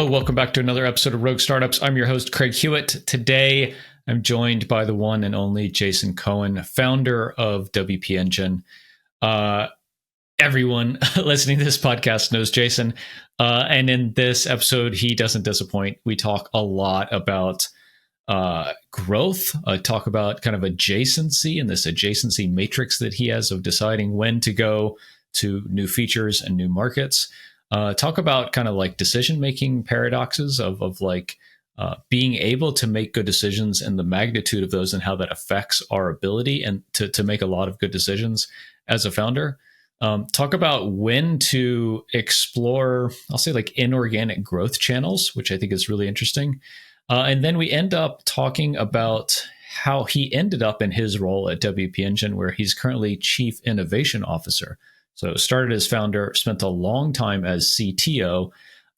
Hello, welcome back to another episode of Rogue Startups. I'm your host, Craig Hewitt. Today, I'm joined by the one and only Jason Cohen, founder of WP Engine. Everyone listening to this podcast knows Jason. And in this episode, he doesn't disappoint. We talk a lot about growth, talk about kind of adjacency and this adjacency matrix that he has of deciding when to go to new features and new markets. Talk about kind of like decision-making paradoxes of like being able to make good decisions and the magnitude of those and how that affects our ability and to make a lot of good decisions as a founder. Talk about when to explore, I'll say like inorganic growth channels, which I think is really interesting. And then we end up talking about how he ended up in his role at WP Engine, where he's currently Chief Innovation Officer. So started as founder, spent a long time as CTO,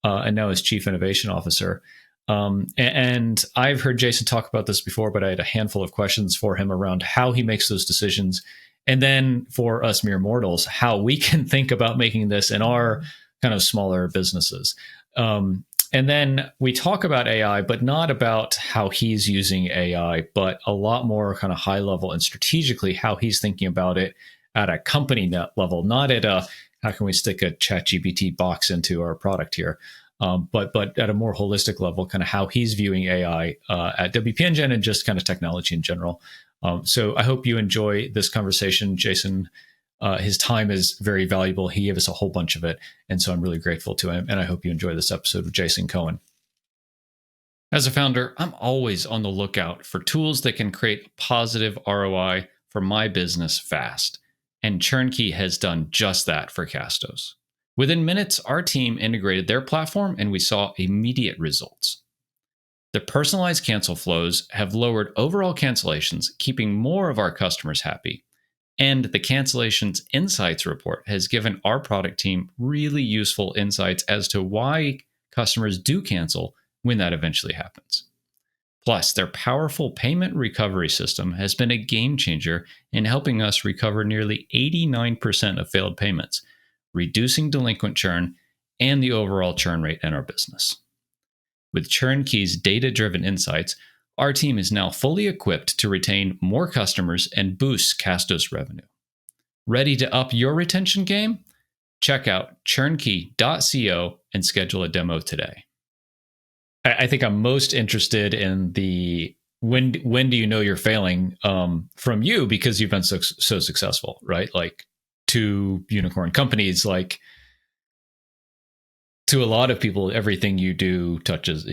and now as Chief Innovation Officer. And I've heard Jason talk about this before, but I had a handful of questions for him around how he makes those decisions. And then for us mere mortals, how we can think about making this in our kind of smaller businesses. And then we talk about AI, but not about how he's using AI, but a lot more kind of high level and strategically how he's thinking about it at a company net level, not at a, how can we stick a ChatGPT box into our product here, but at a more holistic level, kind of how he's viewing AI at WP Engine and just kind of technology in general. So I hope you enjoy this conversation, Jason. His time is very valuable. He gave us a whole bunch of it. And so I'm really grateful to him. And I hope you enjoy this episode with Jason Cohen. As a founder, I'm always on the lookout for tools that can create positive ROI for my business fast. And Turnkey has done just that for Castos. Within minutes, our team integrated their platform and we saw immediate results. The personalized cancel flows have lowered overall cancellations, keeping more of our customers happy. And the Cancellations Insights report has given our product team really useful insights as to why customers do cancel when that eventually happens. Plus, their powerful payment recovery system has been a game changer in helping us recover nearly 89% of failed payments, reducing delinquent churn and the overall churn rate in our business. With Turnkey's data-driven insights, our team is now fully equipped to retain more customers and boost Castos revenue. Ready to up your retention game? Check out turnkey.co and schedule a demo today. I think I'm most interested in the when do you know you're failing from you, because you've been so successful, right? Like to unicorn companies, like to a lot of people, everything you do turns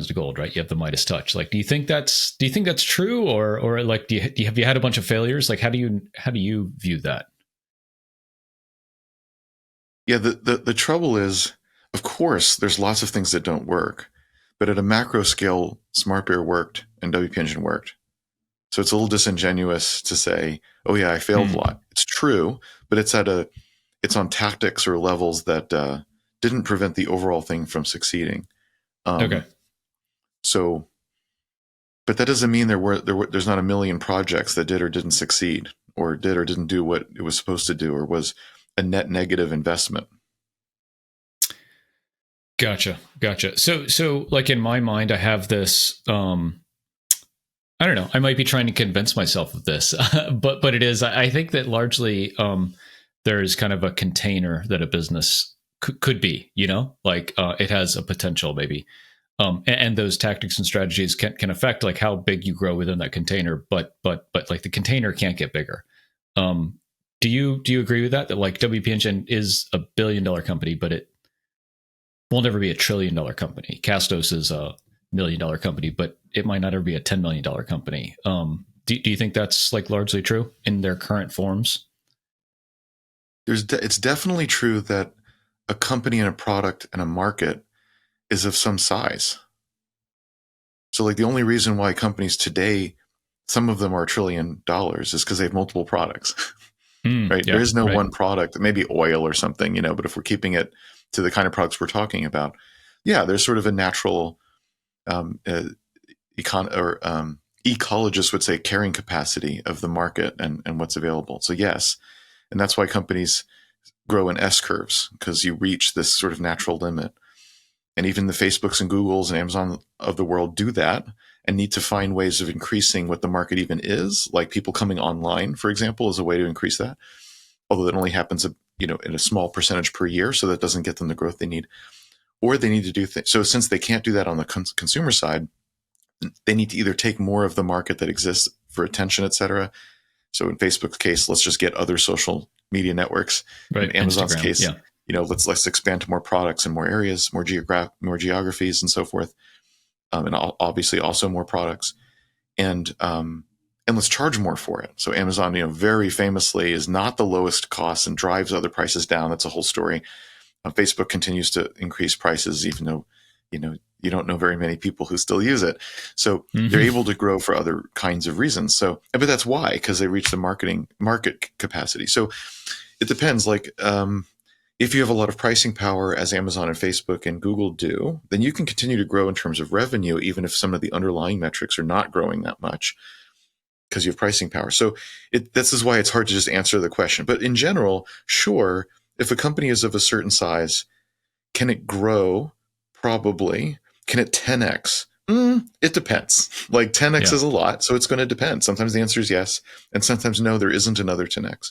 to gold, right? You have the Midas touch. Like, do you think that's true, or like have you had a bunch of failures? Like, how do you view that? Yeah, the trouble is, of course, there's lots of things that don't work, but at a macro scale, SmartBear worked and WP Engine worked. So it's a little disingenuous to say, "Oh yeah, I failed a lot." It's true, but it's on tactics or levels that didn't prevent the overall thing from succeeding. Okay. So, but that doesn't mean there's not a million projects that did or didn't succeed, or did or didn't do what it was supposed to do, or was a net negative investment. Gotcha. So like in my mind, I have this, I don't know, I might be trying to convince myself of this, but it is, I think that largely there is kind of a container that a business could be, like it has a potential maybe. And those tactics and strategies can affect like how big you grow within that container, but like the container can't get bigger. Do you agree with that like WP Engine is $1 billion company, but it will never be $1 trillion company? Castos is $1 million company, but it might not ever be a $10 million company. Do you think that's like largely true in their current forms? It's definitely true that a company and a product and a market is of some size. So like the only reason why companies today, some of them are $1 trillion, is because they have multiple products, right? Yeah, there is no right. one product, maybe oil or something, but if we're keeping it to the kind of products we're talking about, yeah, there's sort of a natural ecologists would say carrying capacity of the market and what's available. So yes, and that's why companies grow in S curves, because you reach this sort of natural limit. And even the Facebooks and Googles and Amazon of the world do that and need to find ways of increasing what the market even is. Like people coming online, for example, is a way to increase that. Although that only happens, in a small percentage per year, so that doesn't get them the growth they need. Or they need to do things. So since they can't do that on the consumer side, they need to either take more of the market that exists for attention, et cetera. So in Facebook's case, let's just get other social media networks. Right. In Amazon's Instagram. case, Yeah. let's expand to more products and more areas, more geographies, and so forth, and obviously also more products, and let's charge more for it. So Amazon, very famously is not the lowest cost and drives other prices down. That's a whole story. Facebook continues to increase prices, even though you don't know very many people who still use it. So they're able to grow for other kinds of reasons. So, but that's why, because they reach the market capacity. So it depends. Like, if you have a lot of pricing power, as Amazon and Facebook and Google do, then you can continue to grow in terms of revenue, even if some of the underlying metrics are not growing that much, because you have pricing power. So this is why it's hard to just answer the question. But in general, sure, if a company is of a certain size, can it grow? Probably. Can it 10x? It depends. Like 10x is a lot, so it's going to depend. Sometimes the answer is yes, and sometimes no, there isn't another 10x.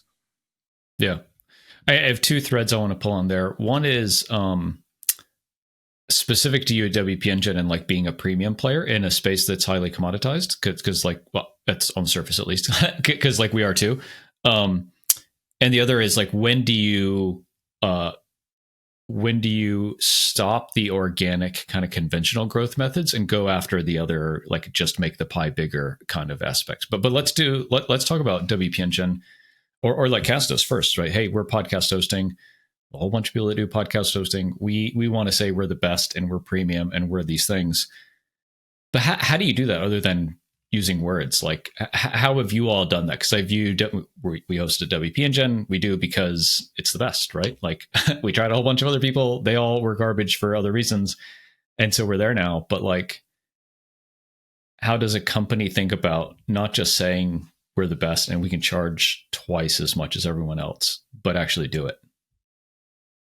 Yeah. I have two threads I want to pull on there. One is specific to you at WP Engine and like being a premium player in a space that's highly commoditized, because that's on the surface at least, because like we are too. And the other is like, when do you stop the organic kind of conventional growth methods and go after the other, like just make the pie bigger kind of aspects? But let's talk about WP Engine or like Castos first, right? Hey, we're podcast hosting. A whole bunch of people that do podcast hosting. We want to say we're the best and we're premium and we're these things. But how do you do that other than using words? Like, how have you all done that? Because we hosted WP Engine. We do because it's the best, right? Like we tried a whole bunch of other people. They all were garbage for other reasons. And so we're there now. But like, how does a company think about not just saying we're the best and we can charge twice as much as everyone else, but actually do it?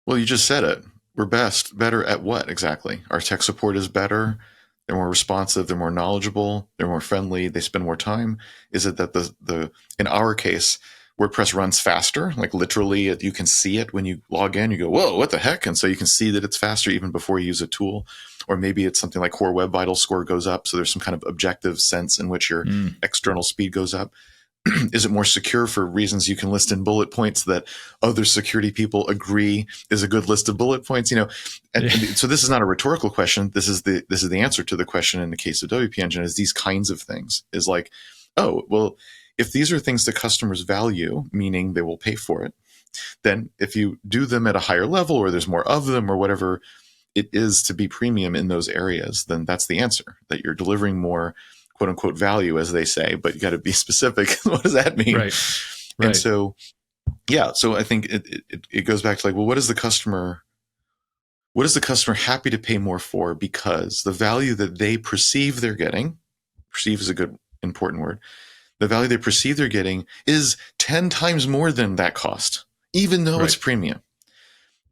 Well, you just said it. We're better at what exactly? Our tech support is better. They're more responsive. They're more knowledgeable. They're more friendly. They spend more time. Is it that in our case, WordPress runs faster? Like literally, you can see it when you log in. You go, whoa, what the heck? And so you can see that it's faster even before you use a tool. Or maybe it's something like Core Web Vitals score goes up. So there's some kind of objective sense in which your external speed goes up. Is it more secure for reasons you can list in bullet points that other security people agree is a good list of bullet points? And so this is not a rhetorical question. This is the answer to the question in the case of WP Engine. Is these kinds of things is like, oh, well, if these are things that customers value, meaning they will pay for it, then if you do them at a higher level or there's more of them or whatever it is to be premium in those areas, then that's the answer, that you're delivering more quote unquote value, as they say, but you got to be specific. What does that mean? Right. And so, so I think it goes back to like, well, what is the customer happy to pay more for? Because the value that they perceive they're getting, perceive is a good, important word. The value they perceive they're getting is 10 times more than that cost, even though it's premium.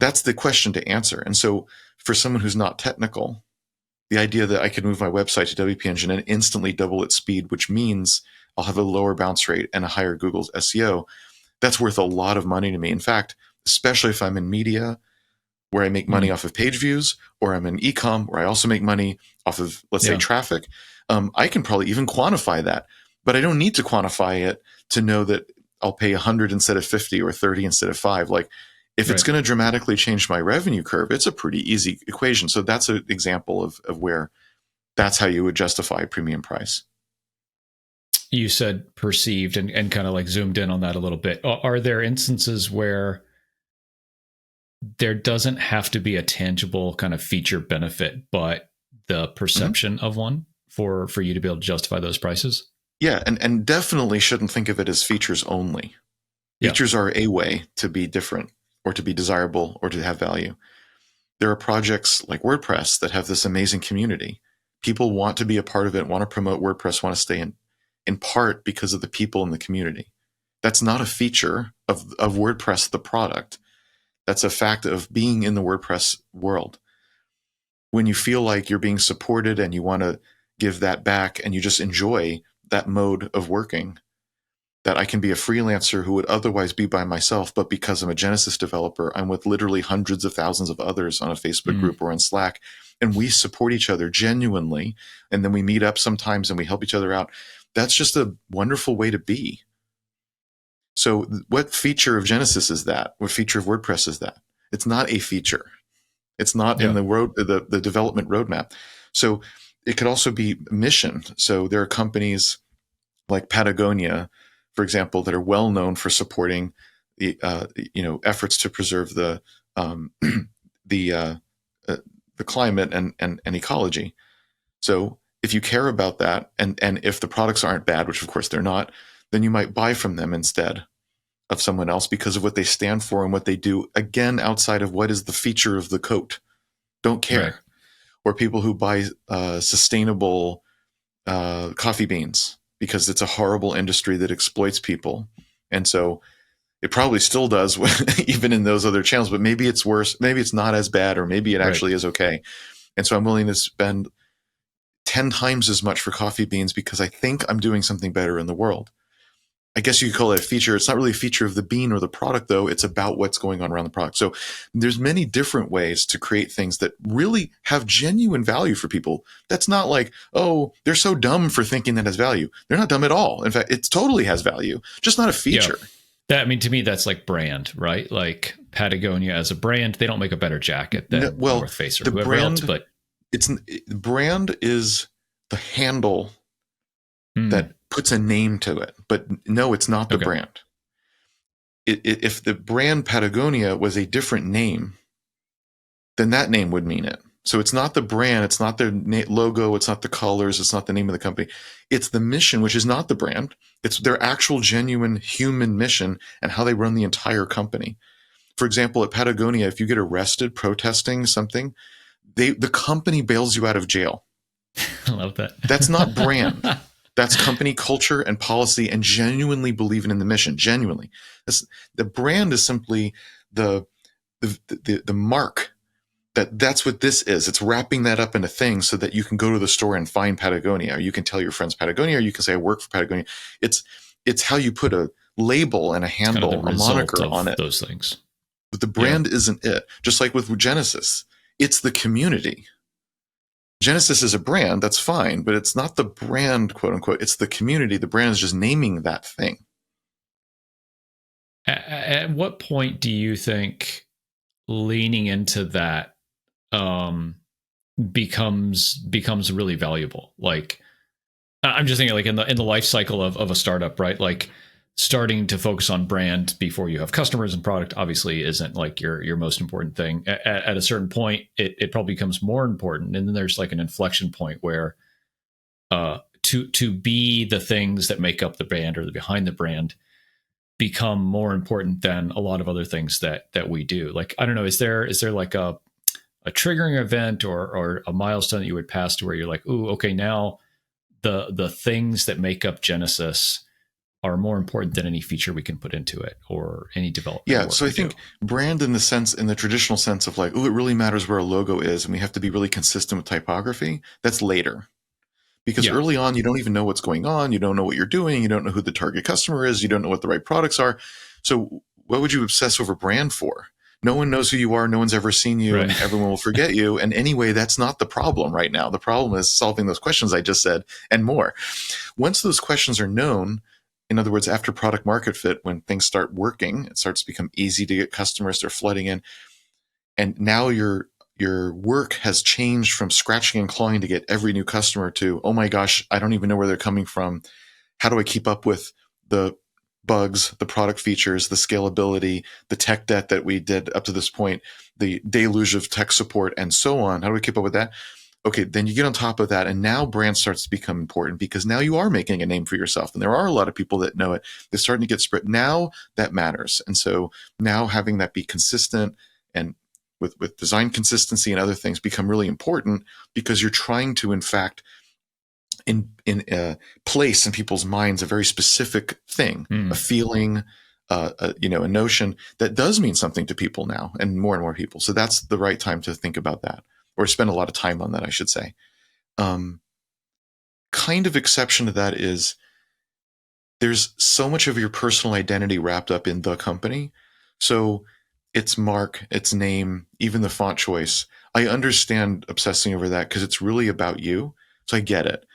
That's the question to answer. And so for someone who's not technical, the idea that I could move my website to WP Engine and instantly double its speed, which means I'll have a lower bounce rate and a higher Google's SEO, that's worth a lot of money to me. In fact, especially if I'm in media where I make money off of page views, or I'm in ecom where I also make money off of, let's say, traffic, I can probably even quantify that. But I don't need to quantify it to know that I'll pay 100 instead of 50 or 30 instead of 5. Like, if it's going to dramatically change my revenue curve, it's a pretty easy equation. So that's an example of where that's how you would justify a premium price. You said perceived and kind of like zoomed in on that a little bit. Are there instances where there doesn't have to be a tangible kind of feature benefit, but the perception of one for you to be able to justify those prices? Yeah, and definitely shouldn't think of it as features only. Features are a way to be different, or to be desirable, or to have value. There are projects like WordPress that have this amazing community. People want to be a part of it, want to promote WordPress, want to stay in part because of the people in the community. That's not a feature of WordPress, the product. That's a fact of being in the WordPress world. when you feel like you're being supported and you want to give that back and you just enjoy that mode of working, that I can be a freelancer who would otherwise be by myself, but because I'm a Genesis developer, I'm with literally hundreds of thousands of others on a Facebook group or on Slack, and we support each other genuinely, and then we meet up sometimes and we help each other out. That's just a wonderful way to be. So what feature of Genesis is that? What feature of WordPress is that? It's not a feature. It's not in the development roadmap. So it could also be mission. So there are companies like Patagonia, for example, that are well known for supporting the efforts to preserve the climate and ecology. So if you care about that, and if the products aren't bad, which of course they're not, then you might buy from them instead of someone else because of what they stand for and what they do, again, outside of what is the feature of the coat. Don't care. Right. Or people who buy sustainable coffee beans because it's a horrible industry that exploits people. And so it probably still does even in those other channels, but maybe it's worse. Maybe it's not as bad, or maybe it actually is okay. And so I'm willing to spend 10 times as much for coffee beans because I think I'm doing something better in the world. I guess you could call it a feature. It's not really a feature of the bean or the product, though. It's about what's going on around the product. So there's many different ways to create things that really have genuine value for people. That's not like, oh, they're so dumb for thinking that has value. They're not dumb at all. In fact, it totally has value, just not a feature. Yeah. To me, that's like brand, right? Like Patagonia as a brand, they don't make a better jacket than North Face or whoever else. But brand is the handle that puts a name to it, but no, it's not the brand. If the brand Patagonia was a different name, then that name would mean it. So it's not the brand, it's not their logo, it's not the colors, it's not the name of the company. It's the mission, which is not the brand. It's their actual genuine human mission and how they run the entire company. For example, at Patagonia, if you get arrested protesting something, the company bails you out of jail. I love that. That's not brand. That's company culture and policy and genuinely believing in the mission. Genuinely, the brand is simply the mark that's what this is. It's wrapping that up in a thing so that you can go to the store and find Patagonia, or you can tell your friends Patagonia, or you can say I work for Patagonia. It's how you put a label and a handle, a moniker on it. Those things, but the brand isn't it. Just like with Genesis, it's the community. Genesis is a brand, that's fine, but it's not the brand, quote unquote. It's the community. The brand is just naming that thing. At what point do you think leaning into that becomes really valuable? Like, I'm just thinking, like in the life cycle of a startup, right? Like, starting to focus on brand before you have customers and product obviously isn't like your most important thing. At a certain point, it probably becomes more important, and then there's like an inflection point where to be the things that make up the brand or the behind the brand become more important than a lot of other things that we do. Like, I don't know, is there like a triggering event or a milestone that you would pass to where you're like, ooh, okay, now the things that make up Genesis are more important than any feature we can put into it or any development. Yeah, so I think brand in the traditional sense of like, oh, it really matters where a logo is and we have to be really consistent with typography, that's later. Because early on, you don't even know what's going on. You don't know what you're doing. You don't know who the target customer is. You don't know what the right products are. So what would you obsess over brand for? No one knows who you are. No one's ever seen you, and everyone will forget you. And anyway, that's not the problem right now. The problem is solving those questions I just said and more. Once those questions are known, in other words, after product market fit, when things start working, it starts to become easy to get customers. They're flooding in. And now your work has changed from scratching and clawing to get every new customer to, oh my gosh, I don't even know where they're coming from. How do I keep up with the bugs, the product features, the scalability, the tech debt that we did up to this point, the deluge of tech support, and so on? How do we keep up with that? Okay, then you get on top of that, and now brand starts to become important because now you are making a name for yourself, and there are a lot of people that know it. They're starting to get spread. Now that matters. And so now having that be consistent and with design consistency and other things become really important because you're trying to, in fact, in place in people's minds a very specific thing, a feeling, a notion that does mean something to people now, and more people. So that's the right time to think about that, or spend a lot of time on that, I should say. Kind of exception to that is there's so much of your personal identity wrapped up in the company. So its mark, its name, even the font choice. I understand obsessing over that because it's really about you. So I get it.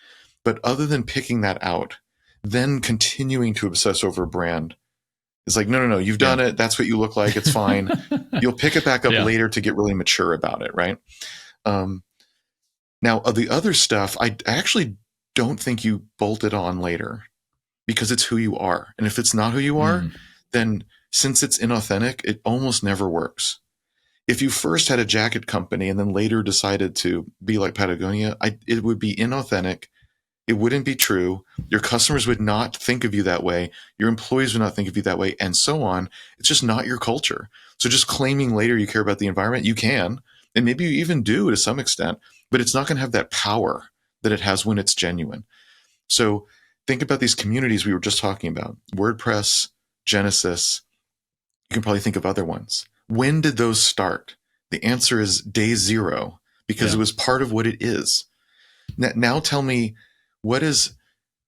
But other than picking that out, then continuing to obsess over a brand is like, no, you've done it. That's what you look like. It's fine. You'll pick it back up later to get really mature about it, right? Now, of the other stuff, I actually don't think you bolt it on later because it's who you are. And if it's not who you are, then since it's inauthentic, it almost never works. If you first had a jacket company and then later decided to be like Patagonia, it would be inauthentic. It wouldn't be true. Your customers would not think of you that way. Your employees would not think of you that way, and so on. It's just not your culture. So just claiming later you care about the environment, you can, and maybe you even do to some extent, but it's not going to have that power that it has when it's genuine. So think about these communities we were just talking about, WordPress, Genesis. You can probably think of other ones. When did those start? The answer is day zero, because it was part of what it is. Now tell me, what is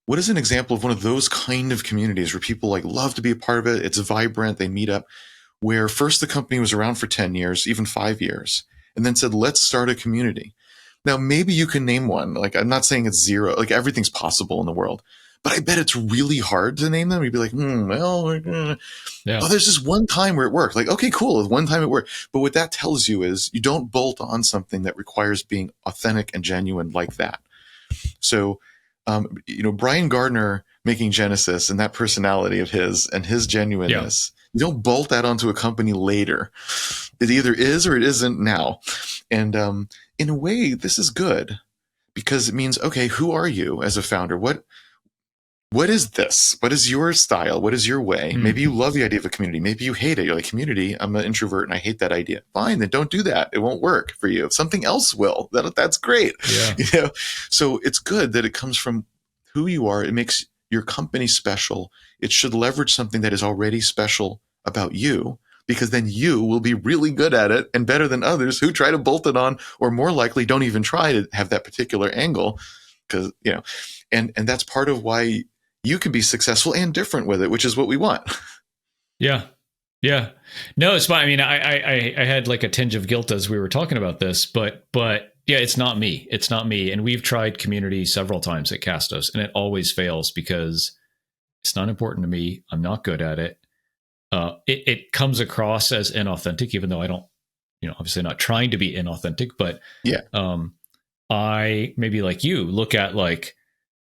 an example of one of those kind of communities where people like love to be a part of it? It's vibrant. They meet up, where first the company was around for 10 years, even 5 years, and then said, let's start a community. Now, maybe you can name one. Like, I'm not saying it's zero. Like, everything's possible in the world, but I bet it's really hard to name them. You'd be like, there's this one time where it worked. Like, okay, cool. One time it worked. But what that tells you is you don't bolt on something that requires being authentic and genuine like that. So, Brian Gardner making Genesis and that personality of his and his genuineness, you don't bolt that onto a company later. It either is or it isn't now. And in a way, this is good because it means, okay, who are you as a founder? What is this? What is your style? What is your way? Maybe you love the idea of a community. Maybe you hate it. You're like, community, I'm an introvert and I hate that idea. Fine, then don't do that. It won't work for you. Something else will. That's great. Yeah. So it's good that it comes from who you are. It makes your company special. It should leverage something that is already special about you, because then you will be really good at it and better than others who try to bolt it on, or more likely don't even try to have that particular angle. Because, and that's part of why you can be successful and different with it, which is what we want. Yeah. No, it's fine. I mean, I had like a tinge of guilt as we were talking about this, but yeah, it's not me. It's not me. And we've tried community several times at Castos, and it always fails because it's not important to me. I'm not good at it. It comes across as inauthentic, even though I don't, obviously not trying to be inauthentic, but I maybe like you look at like,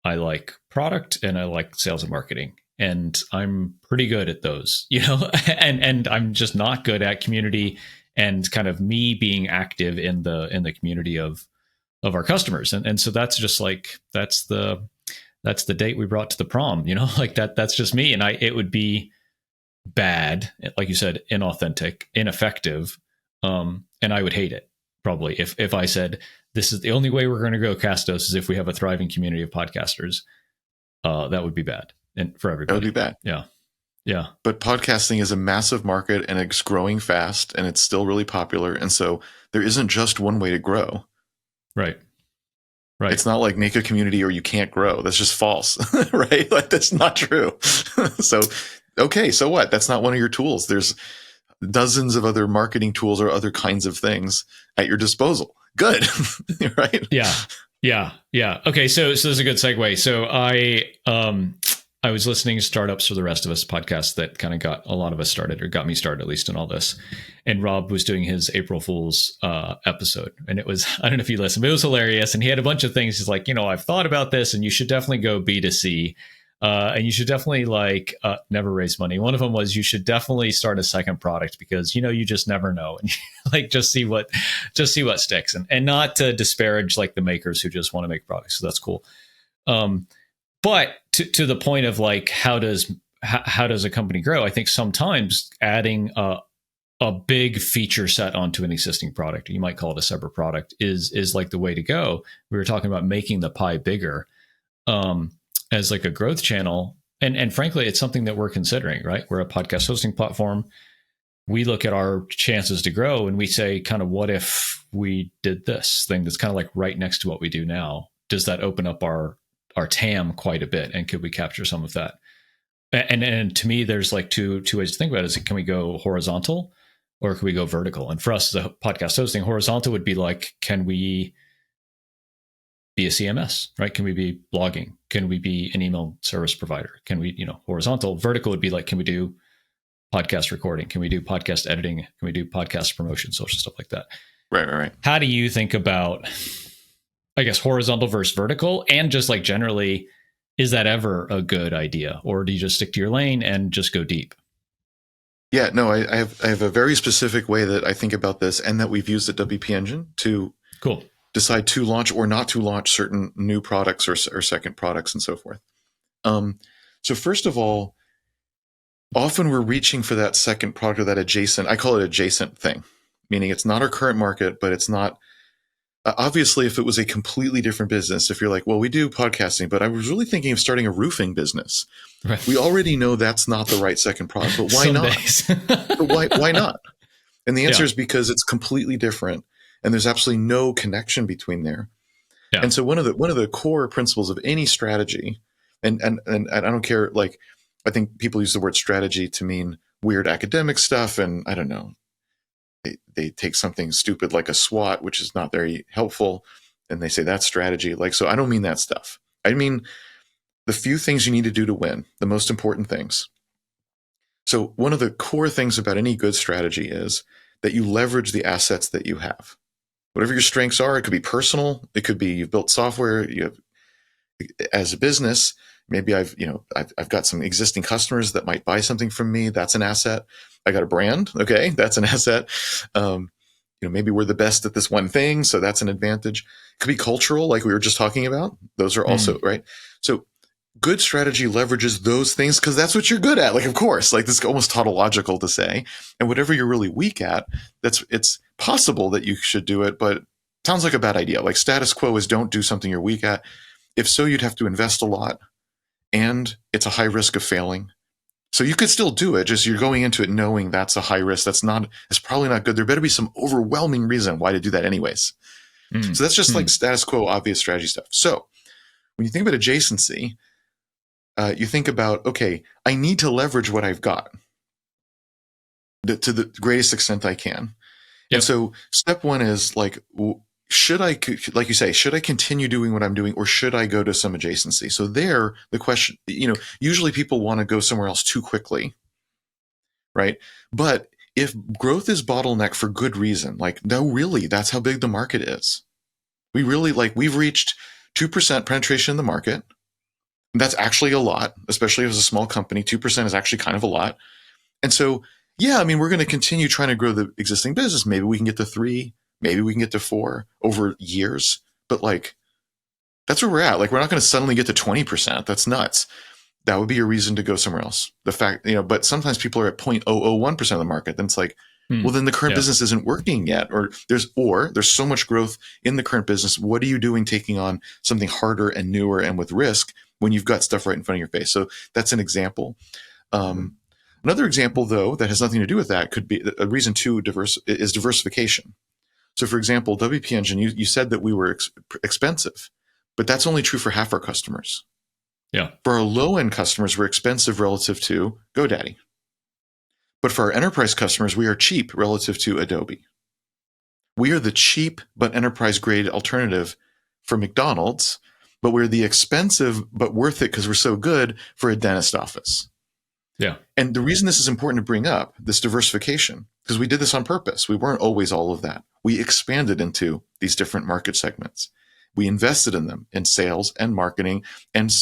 I like product and I like sales and marketing, and I'm pretty good at those, and I'm just not good at community and kind of me being active in the community of our customers. And so that's just like, that's the date we brought to the prom, like that's just me. And it would be bad, like you said, inauthentic, ineffective. And I would hate it probably if I said, this is the only way we're going to go Castos is if we have a thriving community of podcasters. That would be bad, and for everybody. That would be bad. Yeah. But podcasting is a massive market, and it's growing fast, and it's still really popular. And so there isn't just one way to grow. Right. It's not like make a community or you can't grow. That's just false, right? Like, that's not true. So, okay, so what? That's not one of your tools. There's dozens of other marketing tools or other kinds of things at your disposal. Good. Right. Yeah. Okay. So this is a good segue. So I was listening to Startups for the Rest of Us podcast that kind of got a lot of us started, or got me started at least in all this. And Rob was doing his April Fool's episode, and it was, I don't know if you listened, but it was hilarious. And he had a bunch of things. He's like, I've thought about this, and you should definitely go B2C. And you should definitely never raise money. One of them was you should definitely start a second product because, you just never know. And like, just see what sticks, and not to disparage like the makers who just want to make products. So that's cool. But to the point of like, how does a company grow? I think sometimes adding a big feature set onto an existing product, you might call it a separate product, is like the way to go. We were talking about making the pie bigger. As like a growth channel. And frankly, it's something that we're considering, right? We're a podcast hosting platform. we look at our chances to grow and we say, kind of, what if we did this thing that's kind of like right next to what we do now? Does that open up our TAM quite a bit? And could we capture some of that? And to me, there's like two ways to think about it. Is, can we go horizontal or can we go vertical? And for us as a podcast hosting, horizontal would be like, can we be a CMS, right? Can we be blogging? Can we be an email service provider? Can we, horizontal? Vertical would be like, can we do podcast recording? Can we do podcast editing? Can we do podcast promotion, social stuff like that? Right. How do you think about, I guess, horizontal versus vertical? And just like generally, is that ever a good idea? Or do you just stick to your lane and just go deep? Yeah, no, I have a very specific way that I think about this, and that we've used at WP Engine to decide to launch or not to launch certain new products or second products and so forth. So first of all, often we're reaching for that second product or that adjacent, I call it adjacent thing, meaning it's not our current market, but it's not, obviously if it was a completely different business, if you're like, well, we do podcasting, but I was really thinking of starting a roofing business. Right. We already know that's not the right second product, but why not? But why not? And the answer is because it's completely different and there's absolutely no connection between there. Yeah. And so one of the core principles of any strategy, and I don't care, like, I think people use the word strategy to mean weird academic stuff, and I don't know, they take something stupid like a SWOT, which is not very helpful, and they say that's strategy. Like, so I don't mean that stuff. I mean the few things you need to do to win, the most important things. So one of the core things about any good strategy is that you leverage the assets that you have. Whatever your strengths are, it could be personal, it could be you've built software, you have, as a business, maybe I've got some existing customers that might buy something from me. That's an asset. I got a brand. Okay. That's an asset. Maybe we're the best at this one thing. So that's an advantage. It could be cultural, like we were just talking about. Those are also right. So good strategy leverages those things because that's what you're good at. Like, of course, like this is almost tautological to say, and whatever you're really weak at, it's possible that you should do it, but it sounds like a bad idea. Like status quo is don't do something you're weak at. If so, you'd have to invest a lot. And it's a high risk of failing. So you could still do it, just you're going into it knowing that's a high risk. It's probably not good. There better be some overwhelming reason why to do that anyways. So that's just like status quo, obvious strategy stuff. So when you think about adjacency, you think about, okay, I need to leverage what I've got to the greatest extent I can. Yep. And so step one is like, should I, like you say, should I continue doing what I'm doing or should I go to some adjacency? So there, the question, usually people want to go somewhere else too quickly, right? But if growth is bottleneck for good reason, like, no, really, that's how big the market is. We've reached 2% penetration in the market. That's actually a lot, especially as a small company. 2% is actually kind of a lot. And so, yeah, I mean, we're going to continue trying to grow the existing business. Maybe we can get to 3. Maybe we can get to 4 over years, but like, that's where we're at. Like, we're not going to suddenly get to 20%. That's nuts. That would be a reason to go somewhere else. The fact, but sometimes people are at 0.001% of the market. Then it's like, well, then the current business isn't working yet, or there's so much growth in the current business. What are you doing taking on something harder and newer and with risk when you've got stuff right in front of your face? So that's an example. Another example, though, that has nothing to do with that could be a reason to is diversification. So, for example, WP Engine, you said that we were expensive, but that's only true for half our customers. Yeah. For our low-end customers, we're expensive relative to GoDaddy. But for our enterprise customers, we are cheap relative to Adobe. We are the cheap but enterprise-grade alternative for McDonald's, but we're the expensive but worth it because we're so good for a dentist office. Yeah. And the reason this is important to bring up, this diversification, because we did this on purpose. We weren't always all of that. We expanded into these different market segments. We invested in them in sales and marketing and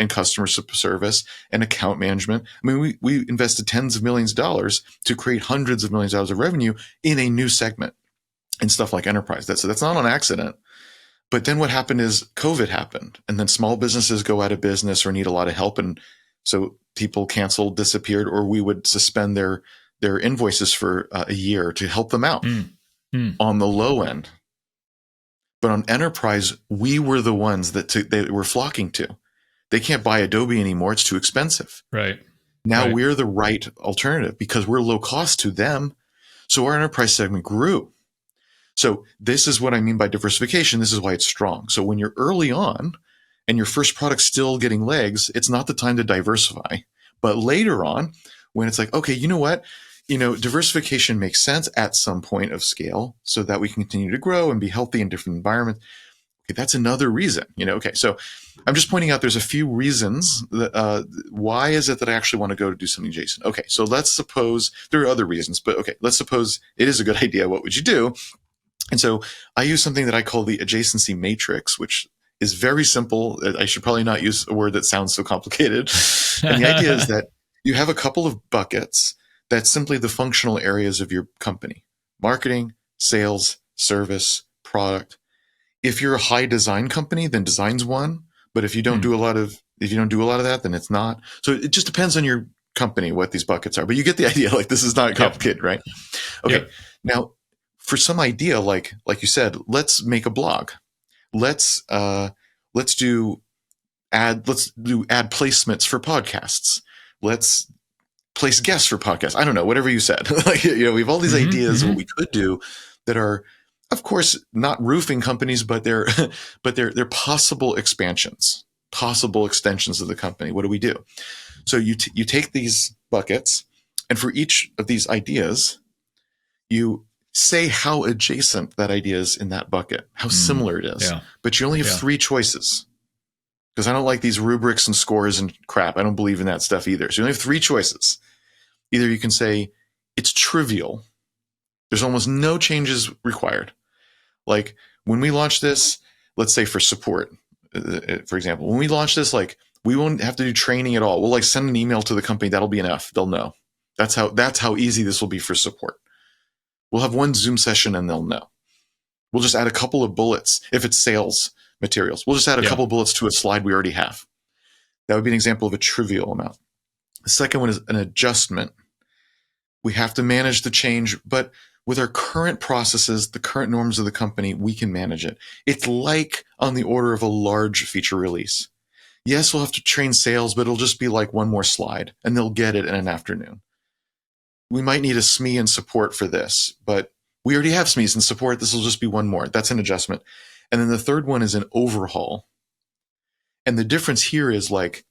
customer service and account management. I mean, we invested tens of millions of dollars to create hundreds of millions of dollars of revenue in a new segment and stuff like enterprise. So that's not an accident. But then what happened is COVID happened, and then small businesses go out of business or need a lot of help. And so people canceled, disappeared, or we would suspend their invoices for a year to help them out on the low end. But on enterprise, we were the ones that they were flocking to. They can't buy Adobe anymore. It's too expensive. Right. Now Right. we're the right alternative because we're low cost to them. So our enterprise segment grew. So this is what I mean by diversification. This is why it's strong. So when you're early on and your first product's still getting legs, it's not the time to diversify. But later on, when it's like, okay, you know what? Diversification makes sense at some point of scale so that we can continue to grow and be healthy in different environments. Okay, that's another reason, okay. So I'm just pointing out there's a few reasons that, why is it that I actually want to go to do something adjacent? Okay, so let's suppose there are other reasons, but okay, let's suppose it is a good idea. What would you do? And so I use something that I call the adjacency matrix, which is very simple. I should probably not use a word that sounds so complicated. And the idea is that you have a couple of buckets that's simply the functional areas of your company: marketing, sales, service, product. If you're a high design company, then design's one. But if you don't do a lot of that, then it's not. So it just depends on your company what these buckets are. But you get the idea. Like, this is not complicated, right? Okay. Yep. Now, for some idea, like you said, let's make a blog. Let's do ad placements for podcasts. Let's place guests for podcasts. I don't know, whatever you said. Like, we have all these ideas of what we could do that are, of course, not roofing companies, but they're possible expansions, possible extensions of the company. What do we do? So you take these buckets, and for each of these ideas, you say how adjacent that idea is in that bucket, how similar it is. Yeah. But you only have three choices, because I don't like these rubrics and scores and crap. I don't believe in that stuff either. So you only have three choices. Either you can say it's trivial. There's almost no changes required. Like, when we launch this, let's say for support, for example, when we launch this, like, we won't have to do training at all. We'll send an email to the company. That'll be enough. They'll know. That's how easy this will be for support. We'll have one Zoom session and they'll know. We'll just add a couple of bullets. If it's sales materials, we'll just add a couple of bullets to a slide we already have. That would be an example of a trivial amount. The second one is an adjustment. We have to manage the change, but with our current processes, the current norms of the company, we can manage it. It's like on the order of a large feature release. Yes, we'll have to train sales, but it'll just be like one more slide and they'll get it in an afternoon. We might need a SME and support for this, but we already have SMEs and support. This will just be one more. That's an adjustment. And then the third one is an overhaul. And the difference here is, like,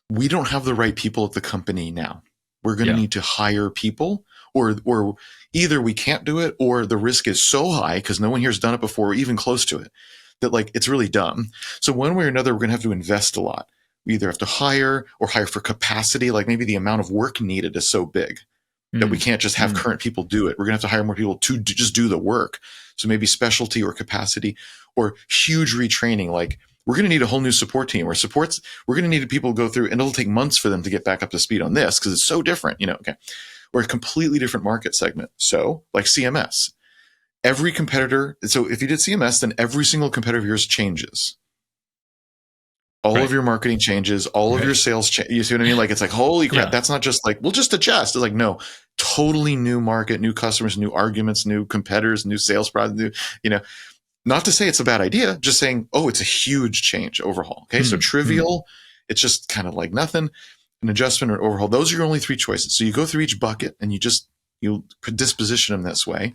we don't have the right people at the company now. We're going to need to hire people, or either we can't do it, or the risk is so high because no one here has done it before or even close to it, that, like, it's really dumb. So one way or another, we're going to have to invest a lot. We either have to hire or hire for capacity. Like, maybe the amount of work needed is so big that we can't just have current people do it. We're going to have to hire more people to just do the work. So maybe specialty or capacity, or huge retraining. Like, we're going to need a whole new support team, or we're going to need people to go through, and it'll take months for them to get back up to speed on this because it's so different, okay. Or a completely different market segment. So, like CMS, every competitor. So if you did CMS, then every single competitor of yours changes. All of your marketing changes, all of your sales you see what I mean? Like, it's like, holy crap, that's not just like, we'll just adjust. It's like, no, totally new market, new customers, new arguments, new competitors, new sales product, not to say it's a bad idea, just saying, oh, it's a huge change, overhaul. Okay, so trivial, it's just kind of like nothing. An adjustment or overhaul, those are your only three choices. So you go through each bucket and you disposition them this way.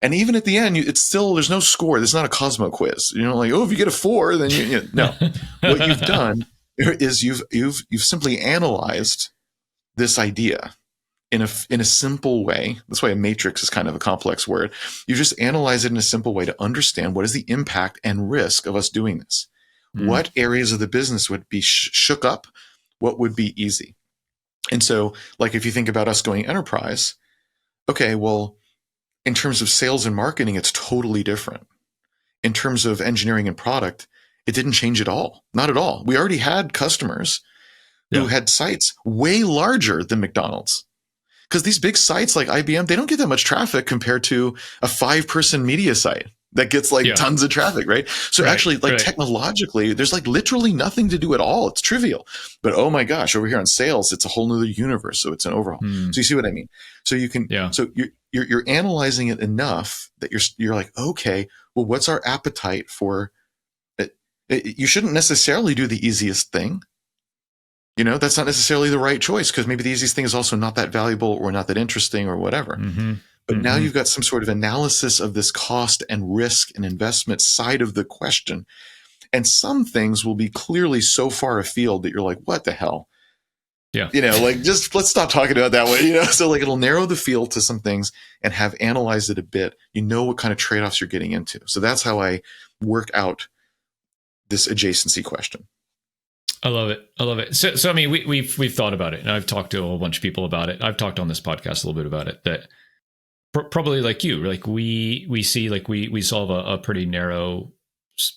And even at the end, it's still, there's no score. There's not a Cosmo quiz. Like, oh, if you get a 4, then no. What you've done is you've simply analyzed this idea in a simple way. That's why a matrix is kind of a complex word. You just analyze it in a simple way to understand what is the impact and risk of us doing this. What areas of the business would be shook up? What would be easy? And so, like, if you think about us going enterprise, okay, well, in terms of sales and marketing, it's totally different. In terms of engineering and product, it didn't change at all. Not at all. We already had customers who had sites way larger than McDonald's. Because these big sites like IBM, they don't get that much traffic compared to a 5-person media site that gets tons of traffic, right? So actually, technologically, there's like literally nothing to do at all. It's trivial. But oh my gosh, over here on sales, it's a whole nother universe. So it's an overhaul. So you see what I mean? So you can, so you're analyzing it enough that you're like, okay, well, what's our appetite for it? You shouldn't necessarily do the easiest thing. That's not necessarily the right choice because maybe the easiest thing is also not that valuable or not that interesting or whatever. Mm-hmm. But now Mm-hmm. you've got some sort of analysis of this cost and risk and investment side of the question. And some things will be clearly so far afield that you're like, what the hell? Yeah. Like just let's stop talking about it that way, So like it'll narrow the field to some things and have analyzed it a bit. What kind of trade-offs you're getting into. So that's how I work out this adjacency question. I love it. I love it. So I mean, we've thought about it, and I've talked to a whole bunch of people about it. I've talked on this podcast a little bit about it. That probably like you, like we see like we solve a pretty narrow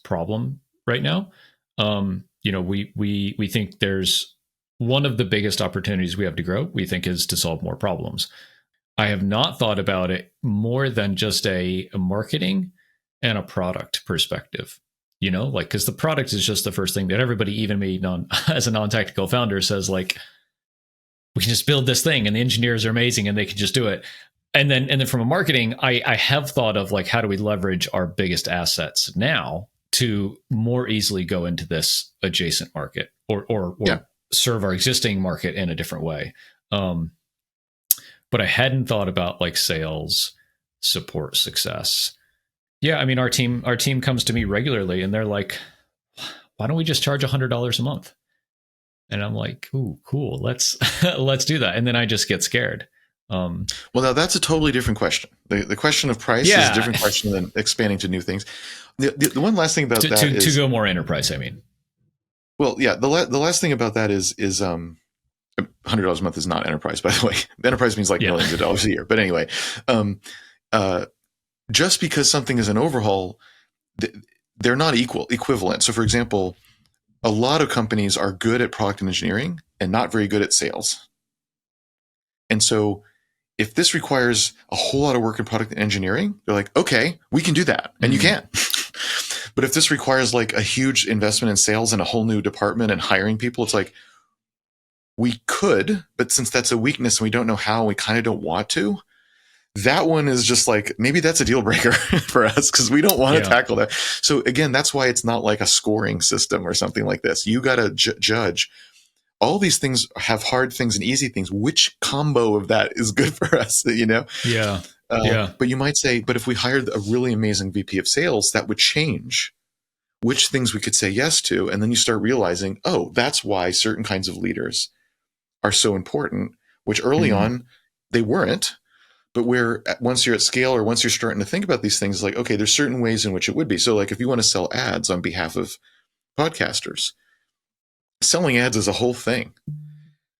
problem right now. We think there's one of the biggest opportunities we have to grow. We think is to solve more problems. I have not thought about it more than just a marketing and a product perspective. Like, because the product is just the first thing that everybody, even me, as a non-technical founder, says, like, we can just build this thing and the engineers are amazing and they can just do it. And then from a marketing, I have thought of like, how do we leverage our biggest assets now to more easily go into this adjacent market or serve our existing market in a different way. But I hadn't thought about like sales, support, success. Yeah, I mean, our team comes to me regularly and they're like, why don't we just charge $100 a month? And I'm like, ooh, cool. Let's do that. And then I just get scared. Well, now that's a totally different question. The question of price is a different question than expanding to new things. The one last thing about that is to go more enterprise. I mean, well, yeah. The last thing about that is $100 a month is not enterprise, by the way. Enterprise means like millions of dollars a year. But anyway, just because something is an overhaul, they're not equivalent. So, for example, a lot of companies are good at product and engineering and not very good at sales. And so if this requires a whole lot of work in product and engineering, they're like, okay, we can do that. And you can. But if this requires like a huge investment in sales and a whole new department and hiring people, it's like, we could, but since that's a weakness and we don't know how, and we kind of don't want to, that one is just like, maybe that's a deal breaker for us because we don't want to tackle that. So again, that's why it's not like a scoring system or something like this. You got to judge. All these things have hard things and easy things. Which combo of that is good for us, Yeah. But you might say, but if we hired a really amazing VP of sales, that would change which things we could say yes to. And then you start realizing, oh, that's why certain kinds of leaders are so important, which early on they weren't. But once you're at scale or once you're starting to think about these things, like, okay, there's certain ways in which it would be. So like if you want to sell ads on behalf of podcasters, selling ads is a whole thing.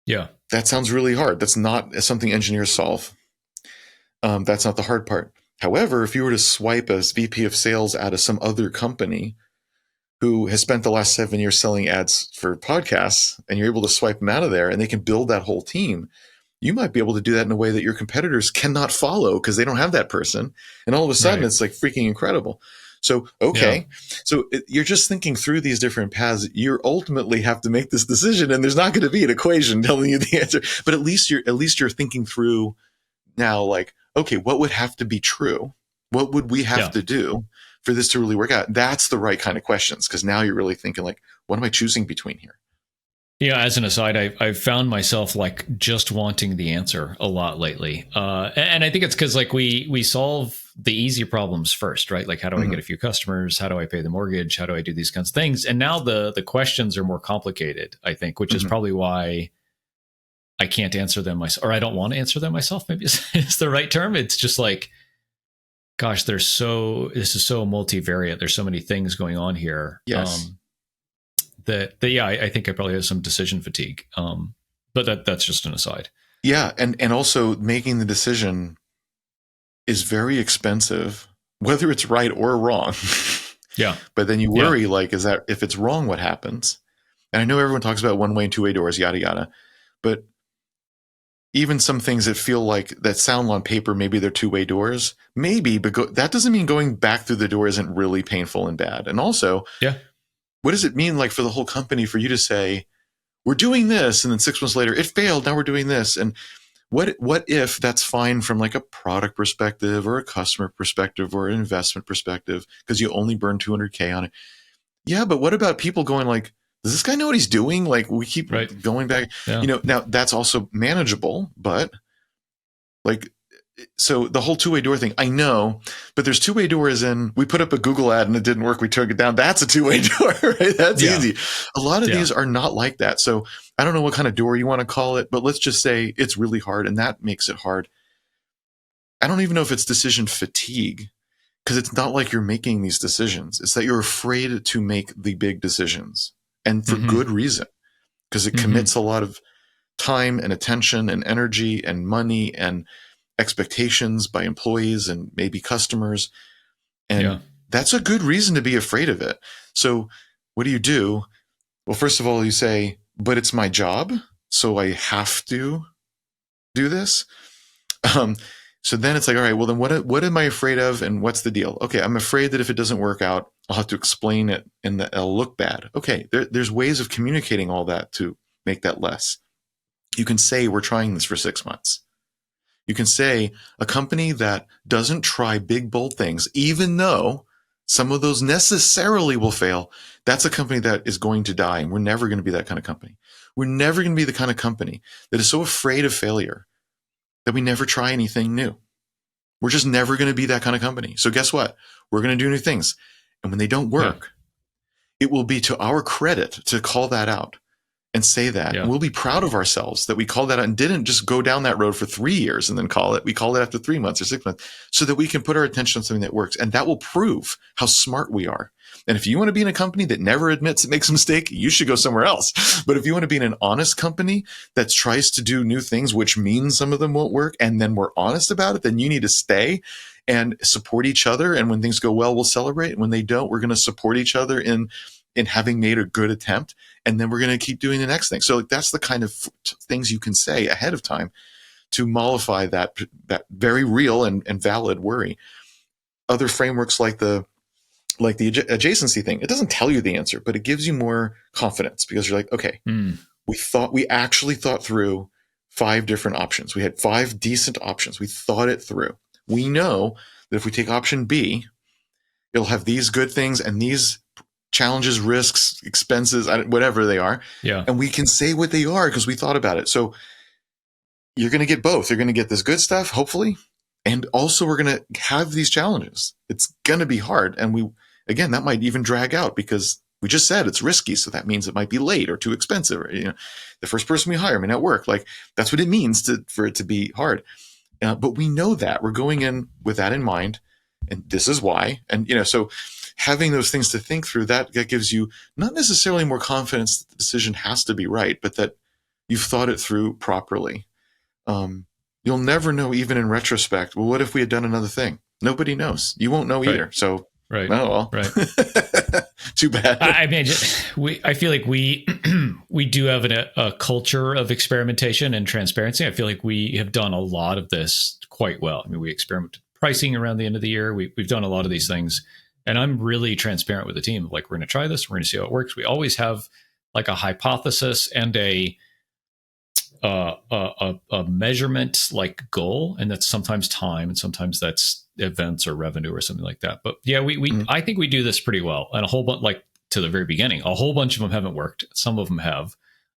Yeah. That sounds really hard. That's not something engineers solve. That's not the hard part. However, if you were to swipe as VP of sales out of some other company who has spent the last 7 years selling ads for podcasts, and you're able to swipe them out of there and they can build that whole team, you might be able to do that in a way that your competitors cannot follow because they don't have that person. And all of a sudden it's like freaking incredible. So, okay. Yeah. So you're just thinking through these different paths. You ultimately have to make this decision and there's not going to be an equation telling you the answer, but at least you're thinking through now, like, okay, what would have to be true? What would we have to do for this to really work out? That's the right kind of questions. Cause now you're really thinking like, what am I choosing between here? Yeah, as an aside, I've found myself like just wanting the answer a lot lately, and I think it's because like we solve the easy problems first, right? Like how do I get a few customers? How do I pay the mortgage? How do I do these kinds of things? And now the questions are more complicated, I think, which is probably why I can't answer them myself, or I don't want to answer them myself. Maybe it's the right term. It's just like, gosh, this is so multivariate. There's so many things going on here. Yes. I think I probably have some decision fatigue. But that's just an aside. Yeah, and also making the decision is very expensive, whether it's right or wrong. Yeah. But then you worry, like, is that if it's wrong, what happens? And I know everyone talks about one-way and two-way doors, yada yada, but even some things that feel like that sound on paper, maybe they're two-way doors, maybe, but that doesn't mean going back through the door isn't really painful and bad. And also, what does it mean, like, for the whole company for you to say, we're doing this, and then 6 months later, it failed, now we're doing this? And what if that's fine from like a product perspective or a customer perspective or an investment perspective, because you only burn $200K on it? Yeah, but what about people going like, does this guy know what he's doing? Like we keep Right. going back, Yeah. now that's also manageable, but like, so the whole two-way door thing, I know, but there's two-way doors in, we put up a Google ad and it didn't work. We took it down. That's a two-way door, right? That's easy. A lot of these are not like that. So I don't know what kind of door you want to call it, but let's just say it's really hard, and that makes it hard. I don't even know if it's decision fatigue, because it's not like you're making these decisions. It's that you're afraid to make the big decisions, and for good reason, because it commits a lot of time and attention and energy and money and expectations by employees and maybe customers. And that's a good reason to be afraid of it. So what do? Well, first of all, you say, but it's my job, so I have to do this. So then it's like, all right, well then what am I afraid of, and what's the deal? Okay, I'm afraid that if it doesn't work out, I'll have to explain it and that it'll look bad. Okay, there's ways of communicating all that to make that less. You can say we're trying this for 6 months. You can say a company that doesn't try big, bold things, even though some of those necessarily will fail, that's a company that is going to die, and we're never going to be that kind of company. We're never going to be the kind of company that is so afraid of failure that we never try anything new. We're just never going to be that kind of company. So guess what? We're going to do new things. And when they don't work, it will be to our credit to call that out and say that. And we'll be proud of ourselves that we called that out and didn't just go down that road for 3 years and then call it. We called it after 3 months or 6 months, so that we can put our attention on something that works. And that will prove how smart we are. And if you want to be in a company that never admits it makes a mistake, you should go somewhere else. But if you want to be in an honest company that tries to do new things, which means some of them won't work, and then we're honest about it, then you need to stay and support each other. And when things go well, we'll celebrate. And when they don't, we're going to support each other in having made a good attempt. And then we're going to keep doing the next thing. So that's the kind of things you can say ahead of time to mollify that very real and valid worry. Other frameworks like the adjacency thing, it doesn't tell you the answer, but it gives you more confidence, because you're like, okay, we actually thought through 5 different options. We had 5 decent options. We thought it through. We know that if we take option B, it'll have these good things and these challenges, risks, expenses, whatever they are. And we can say what they are because we thought about it. So you're going to get both. You're going to get this good stuff, hopefully, and also we're going to have these challenges. It's going to be hard. And again, that might even drag out, because we just said it's risky. So that means it might be late or too expensive. Or, the first person we hire may not work. Like, that's what it means for it to be hard. But we know that we're going in with that in mind, and this is why. And, so having those things to think through, that gives you not necessarily more confidence that the decision has to be right, but that you've thought it through properly. You'll never know, even in retrospect, well, what if we had done another thing? Nobody knows. You won't know either. So, oh well. Too bad. I mean, I feel like we do have a culture of experimentation and transparency. I feel like we have done a lot of this quite well. I mean, we experiment with pricing around the end of the year. We've done a lot of these things, and I'm really transparent with the team. Like, we're going to try this. We're going to see how it works. We always have like a hypothesis and a measurement like goal, and that's sometimes time, and sometimes that's events or revenue or something like that. But yeah, I think we do this pretty well. And a whole bunch, like to the very beginning, a whole bunch of them haven't worked. Some of them have.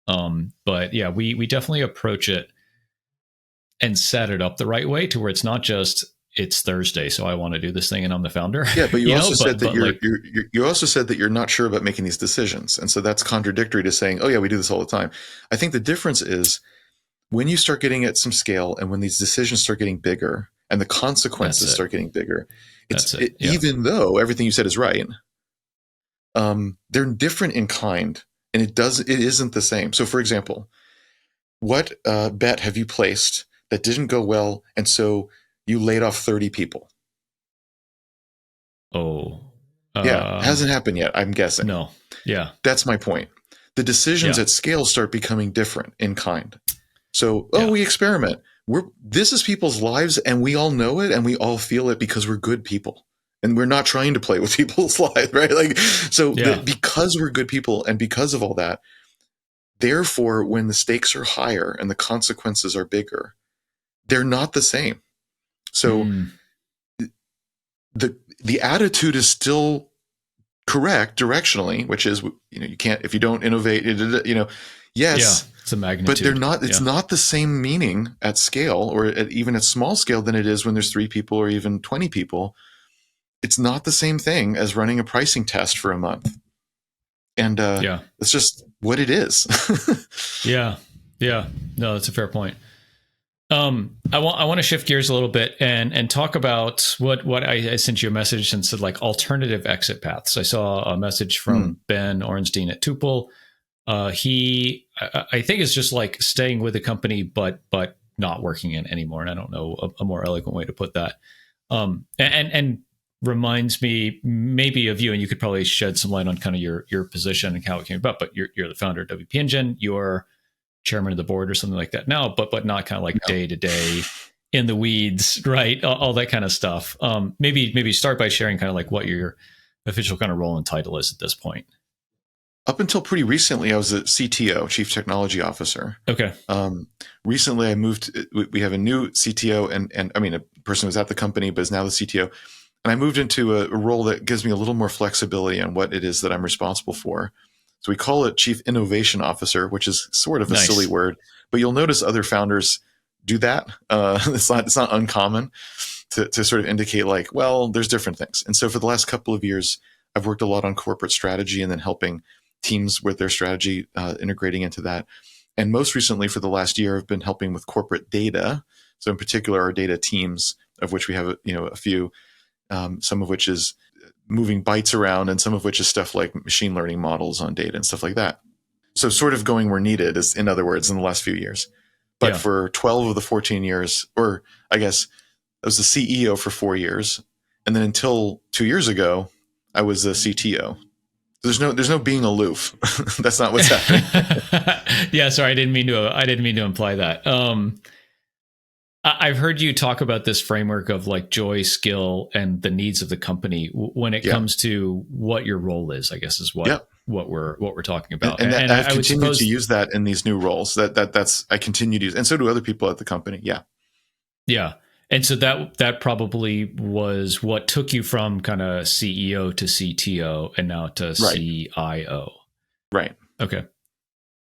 But yeah, we definitely approach it and set it up the right way to where it's not just, it's Thursday, so I want to do this thing and I'm the founder. Yeah, but you also said that you also said that you're not sure about making these decisions. And so that's contradictory to saying, oh yeah, we do this all the time. I think the difference is when you start getting at some scale, and when these decisions start getting bigger and the consequences start getting bigger, even though everything you said is right, they're different in kind, and it isn't the same. So for example, what bet have you placed that didn't go well, and so you laid off 30 people? Hasn't happened yet, I'm guessing. No. Yeah. That's my point. The decisions at scale start becoming different in kind. So, we experiment. This is people's lives, and we all know it, and we all feel it because we're good people, and we're not trying to play with people's lives, right? Like, so because we're good people, and because of all that, therefore, when the stakes are higher and the consequences are bigger, they're not the same. So the attitude is still correct directionally, which is, you can't, if you don't innovate, Yeah, yes, it's a but they're magnitude. not, it's Yeah. not the same meaning at scale or even at small scale than it is when there's 3 people or even 20 people. It's not the same thing as running a pricing test for a month. And Yeah. it's just what it is. Yeah. Yeah. No, that's a fair point. I want to shift gears a little bit and talk about what I sent you a message and said like alternative exit paths. I saw a message from Ben Orenstein at Tuple. He I think is just like staying with the company, but not working in anymore. And I don't know a more eloquent way to put that. And reminds me maybe of you, and you could probably shed some light on kind of your position and how it came about. But you're the founder of WP Engine. You're chairman of the board or something like that now, but not kind of like day to day in the weeds, right? All that kind of stuff. Maybe start by sharing kind of like what your official kind of role and title is at this point. Up until pretty recently, I was a CTO, Chief Technology Officer. Okay. Recently, I moved. We have a new CTO, and I mean, a person who was at the company, but is now the CTO. And I moved into a role that gives me a little more flexibility on what it is that I'm responsible for. So we call it Chief Innovation Officer, which is sort of a silly word, but you'll notice other founders do that. It's not uncommon to sort of indicate like, well, there's different things. And so for the last couple of years, I've worked a lot on corporate strategy and then helping teams with their strategy, integrating into that. And most recently, for the last year, I've been helping with corporate data. So in particular, our data teams, of which we have a few, some of which is moving bytes around, and some of which is stuff like machine learning models on data and stuff like that. So sort of going where needed, is in other words, in the last few years. But for 12 of the 14 years, or I guess I was the CEO for 4 years, and then until 2 years ago, I was a CTO. There's no being aloof. That's not what's happening. Yeah, sorry, I didn't mean to imply that. I've heard you talk about this framework of like joy, skill, and the needs of the company when it comes to what your role is. I guess is what we're talking about. And I've continued to use that in these new roles. That's I continue to use, and so do other people at the company. Yeah, yeah. And so that probably was what took you from kind of CEO to CTO and now to CIO. Right. Okay.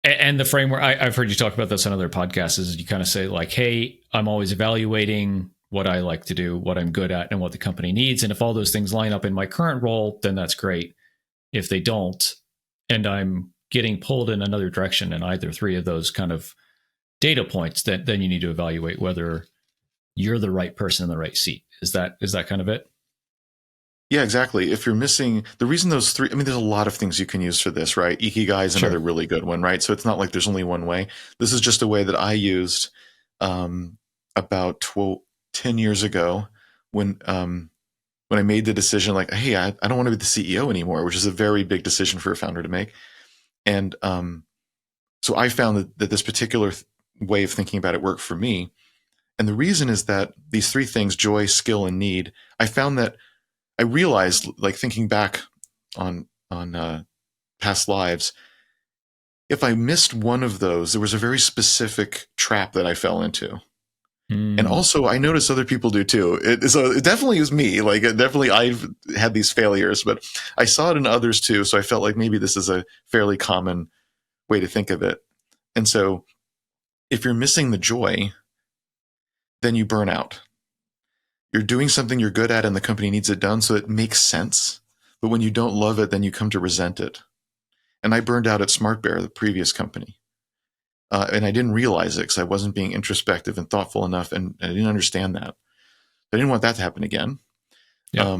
And the framework, I've heard you talk about this on other podcasts, is you kind of say like, hey, I'm always evaluating what I like to do, what I'm good at, and what the company needs. And if all those things line up in my current role, then that's great. If they don't, and I'm getting pulled in another direction in either three of those kind of data points, then you need to evaluate whether you're the right person in the right seat. Is that kind of it? Yeah, exactly. If you're missing the reason those three, I mean, there's a lot of things you can use for this, right? Ikigai is another really good one, right? So it's not like there's only one way. This is just a way that I used about 10 years ago when I made the decision like, hey, I don't want to be the CEO anymore, which is a very big decision for a founder to make. And so I found that this particular way of thinking about it worked for me. And the reason is that these three things, joy, skill, and need, I found that I realized, like thinking back on past lives, if I missed one of those, there was a very specific trap that I fell into. And also, I noticed other people do too. So it definitely was me. Like, I've had these failures, but I saw it in others too. So I felt like maybe this is a fairly common way to think of it. And so, if you're missing the joy, then you burn out. You're doing something you're good at and the company needs it done, so it makes sense. But when you don't love it, then you come to resent it. And I burned out at SmartBear, the previous company. And I didn't realize it because I wasn't being introspective and thoughtful enough, and I didn't understand that. I didn't want that to happen again. Yeah.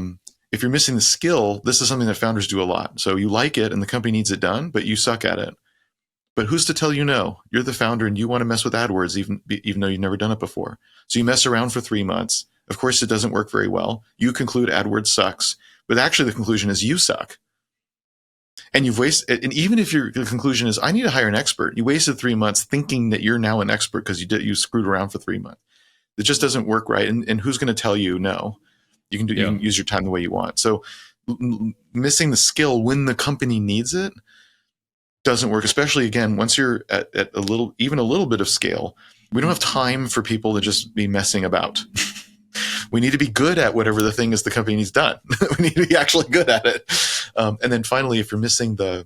If you're missing the skill, this is something that founders do a lot. So you like it and the company needs it done, but you suck at it. But who's to tell you no? You're the founder and you want to mess with AdWords even though you've never done it before. So you mess around for 3 months. Of course, it doesn't work very well. You conclude AdWords sucks, but actually the conclusion is you suck. And you've wasted, and even if your conclusion is, I need to hire an expert, you wasted 3 months thinking that you're now an expert because you screwed around for 3 months. It just doesn't work right. And who's going to tell you no? You can you can use your time the way you want. So missing the skill when the company needs it doesn't work, especially again, once you're at a little bit of scale. We don't have time for people to just be messing about. We need to be good at whatever the thing is the company needs done. We need to be actually good at it. And then finally, if you're missing the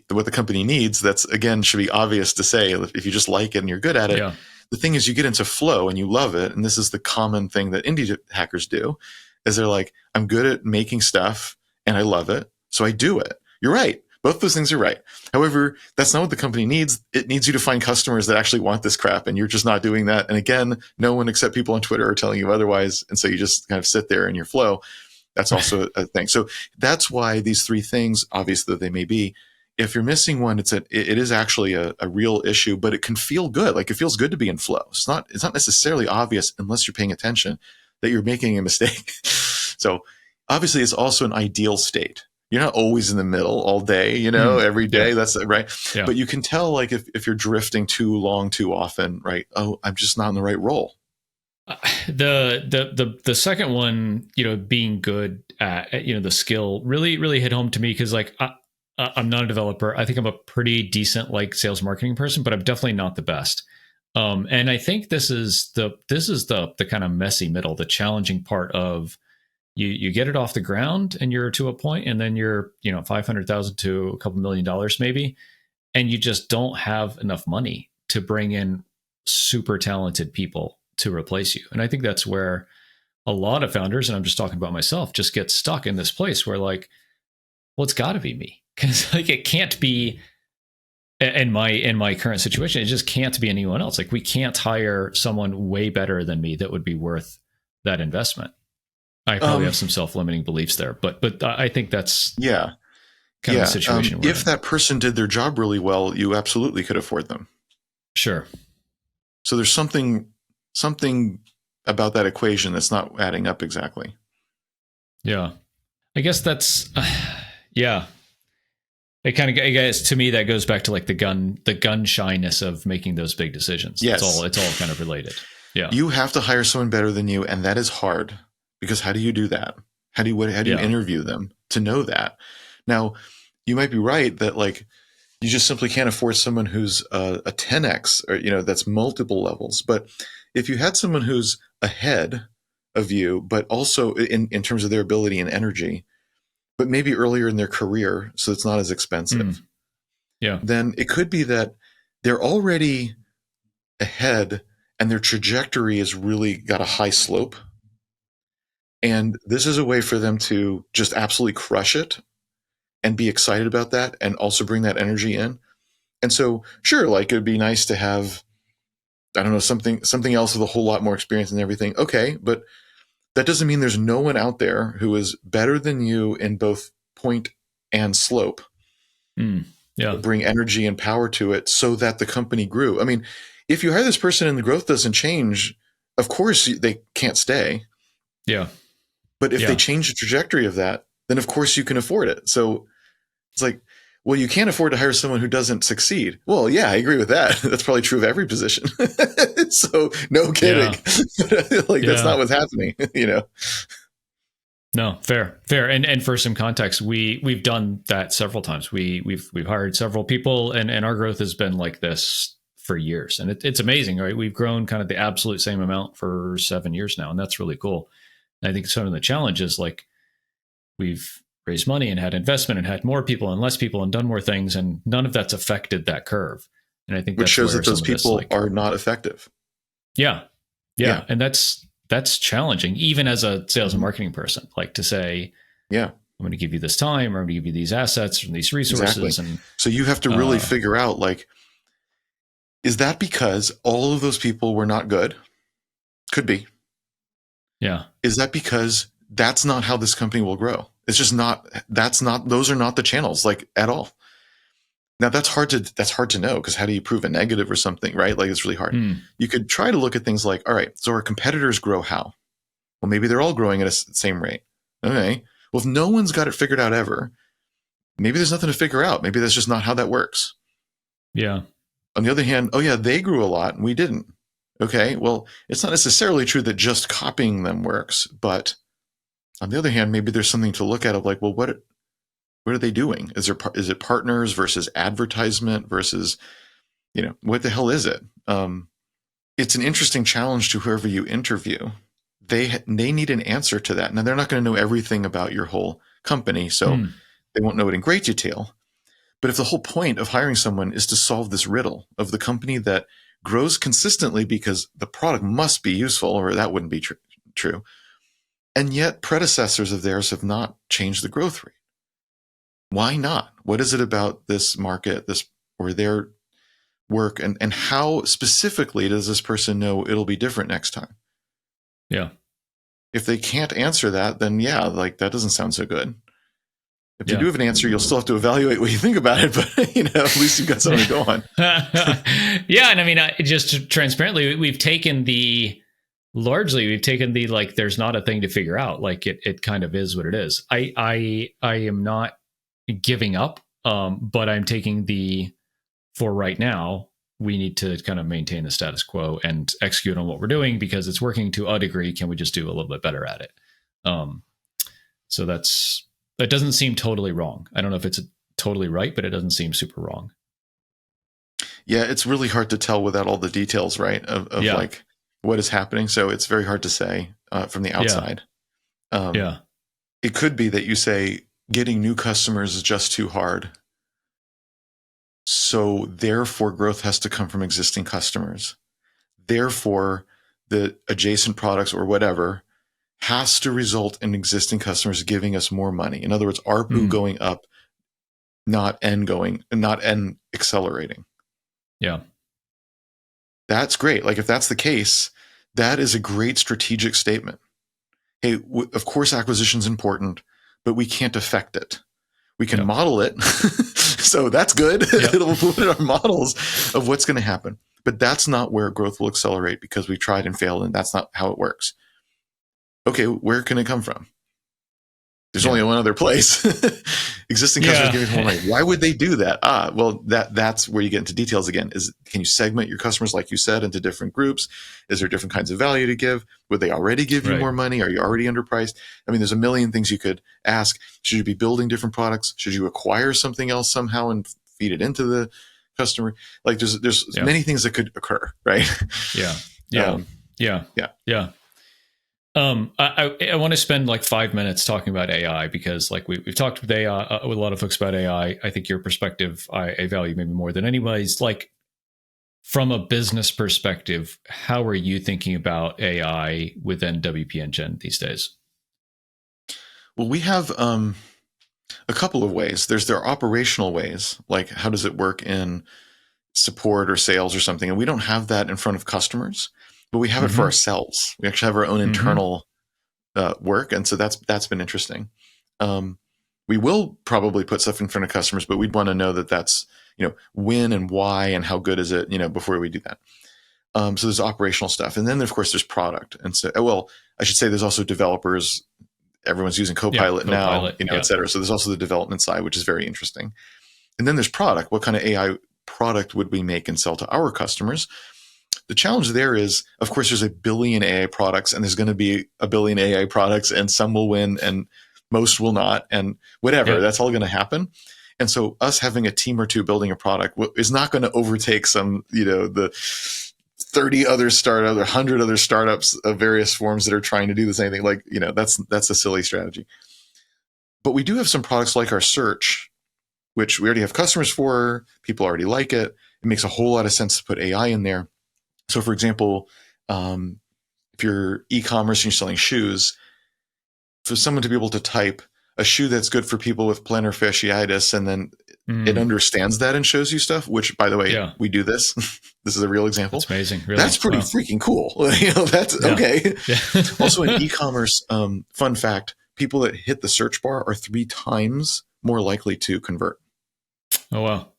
what the company needs, that's again should be obvious to say. If you just like it and you're good at it, Yeah. the thing is you get into flow and you love it. And this is the common thing that indie hackers do, is they're like, I'm good at making stuff and I love it, so I do it. You're right. Both those things are right. However, that's not what the company needs. It needs you to find customers that actually want this crap, and you're just not doing that. And again, no one except people on Twitter are telling you otherwise. And so you just kind of sit there in your flow. That's also a thing. So that's why these three things, obvious that they may be, if you're missing one, it is actually a real issue, but it can feel good. Like it feels good to be in flow. It's not necessarily obvious unless you're paying attention that you're making a mistake. So obviously it's also an ideal state. You're not always in the middle all day, every day. Yeah. That's right. Yeah. But you can tell like if you're drifting too long, too often, right? Oh, I'm just not in the right role. The second one, being good at, the skill really hit home to me. Cause like, I'm not a developer. I think I'm a pretty decent like sales marketing person, but I'm definitely not the best. And I think this is the kind of messy middle, the challenging part of you get it off the ground and you're to a point, and then you're, 500,000 to a couple $1 million maybe. And you just don't have enough money to bring in super talented people to replace you. And I think that's where a lot of founders, and I'm just talking about myself, just get stuck in this place where like, well, it's gotta be me. Cause like, it can't be in my current situation. It just can't be anyone else. Like we can't hire someone way better than me that would be worth that investment. I probably have some self-limiting beliefs there, but I think that's kind of the situation. If that person did their job really well, you absolutely could afford them. Sure. So there's something about that equation that's not adding up exactly. Yeah. I guess that's, yeah. It kind of, I guess to me, that goes back to like the gun shyness of making those big decisions. Yes. It's all kind of related. Yeah. You have to hire someone better than you. And that is hard, because how do you do that? How do you interview them to know that? Now, you might be right that like, you just simply can't afford someone who's a 10x or, that's multiple levels. But if you had someone who's ahead of you, but also in terms of their ability and energy, but maybe earlier in their career, so it's not as expensive. Yeah. Then it could be that they're already ahead and their trajectory has really got a high slope. And this is a way for them to just absolutely crush it and be excited about that and also bring that energy in. And so, sure, like it'd be nice to have, I don't know, something else with a whole lot more experience and everything. Okay, but that doesn't mean there's no one out there who is better than you in both point and slope. Bring energy and power to it so that the company grew. I mean, if you hire this person and the growth doesn't change, of course they can't stay. Yeah. But if they change the trajectory of that, then of course you can afford it. So it's like, well, you can't afford to hire someone who doesn't succeed. Well, yeah, I agree with that. That's probably true of every position. So no kidding. Yeah. That's not what's happening, No, fair. And for some context, we've done that several times. We've hired several people, and our growth has been like this for years. And it's amazing, right? We've grown kind of the absolute same amount for 7 years now, and that's really cool. And I think some of the challenges, like we've raised money and had investment and had more people and less people and done more things, and none of that's affected that curve. And I think which shows that those people are not effective. Yeah. And that's challenging, even as a sales and marketing person, like to say, I'm going to give you this time, or I'm going to give you these assets and these resources. Exactly. And so you have to really figure out, like, is that because all of those people were not good? Could be. Yeah. Is that because that's not how this company will grow? It's just not, those are not the channels, like, at all. Now that's hard to know, because how do you prove a negative or something, right? Like, it's really hard. You could try to look at things like, all right, so our competitors grow how? Well, maybe they're all growing at a same rate. Okay. Well, if no one's got it figured out ever, maybe there's nothing to figure out. Maybe that's just not how that works. Yeah. On the other hand, oh yeah, they grew a lot and we didn't. Okay. Well, it's not necessarily true that just copying them works, but on the other hand, maybe there's something to look at of like, well, what are they doing? Is it partners versus advertisement versus, what the hell is it? It's an interesting challenge to whoever you interview they need an answer to that. Now, they're not going to know everything about your whole company, so they won't know it in great detail. But if the whole point of hiring someone is to solve this riddle of the company that grows consistently because the product must be useful, or that wouldn't be true, and yet predecessors of theirs have not changed the growth rate. Why not? What is it about this market, this or their work, and how specifically does this person know it'll be different next time? Yeah. If they can't answer that, then yeah, like that doesn't sound so good. If you do have an answer, you'll still have to evaluate what you think about it, but at least you've got something to go on. Yeah, and I mean, just transparently, we've taken the like, there's not a thing to figure out. Like it kind of is what it is. I am not giving up, but I'm taking for right now, we need to kind of maintain the status quo and execute on what we're doing because it's working to a degree. Can we just do a little bit better at it? So that doesn't seem totally wrong. I don't know if it's totally right, but it doesn't seem super wrong. Yeah, it's really hard to tell without all the details, right? Of like what is happening. So it's very hard to say from the outside. It could be that you say getting new customers is just too hard. So therefore, growth has to come from existing customers. Therefore, the adjacent products or whatever has to result in existing customers giving us more money. In other words, ARPU going up, not N accelerating. Yeah. That's great. Like if that's the case, that is a great strategic statement. Hey, of course acquisition's important, but we can't affect it. We can model it. So that's good. It'll put in our models of what's going to happen. But that's not where growth will accelerate because we tried and failed and that's not how it works. Okay, where can it come from? There's only one other place. Existing customers giving more money. Why would they do that? Well, that's where you get into details again. Can you segment your customers, like you said, into different groups? Is there different kinds of value to give? Would they already give you more money? Are you already underpriced? I mean, there's a million things you could ask. Should you be building different products? Should you acquire something else somehow and feed it into the customer? Like there's many things that could occur, right? Yeah. I want to spend like 5 minutes talking about AI because like we've talked with AI with a lot of folks about AI. I think your perspective I value maybe more than anybody's. Like from a business perspective, how are you thinking about AI within WP Engine these days? Well, we have a couple of ways. There's their operational ways, like how does it work in support or sales or something, and we don't have that in front of customers. But we have it for ourselves. We actually have our own internal work, and so that's been interesting. We will probably put stuff in front of customers, but we'd want to know that that's when and why and how good is it before we do that. So there's operational stuff, and then of course there's product, and so I should say there's also developers. Everyone's using Copilot now, et cetera. So there's also the development side, which is very interesting. And then there's product. What kind of AI product would we make and sell to our customers? The challenge there is, of course, there's a billion AI products and there's going to be a billion AI products and some will win and most will not and whatever. That's all going to happen. And so us having a team or two building a product is not going to overtake some, the 30 other startups, 100 other startups of various forms that are trying to do the same thing. Like, that's a silly strategy. But we do have some products like our search, which we already have customers for. People already like it. It makes a whole lot of sense to put AI in there. So, for example, if you're e-commerce and you're selling shoes, for someone to be able to type a shoe that's good for people with plantar fasciitis, and then it understands that and shows you stuff, which, by the way, we do this. This is a real example. That's amazing. Really? That's pretty freaking cool. That's okay. Also, in e-commerce, fun fact, people that hit the search bar are 3 times more likely to convert. Oh, wow.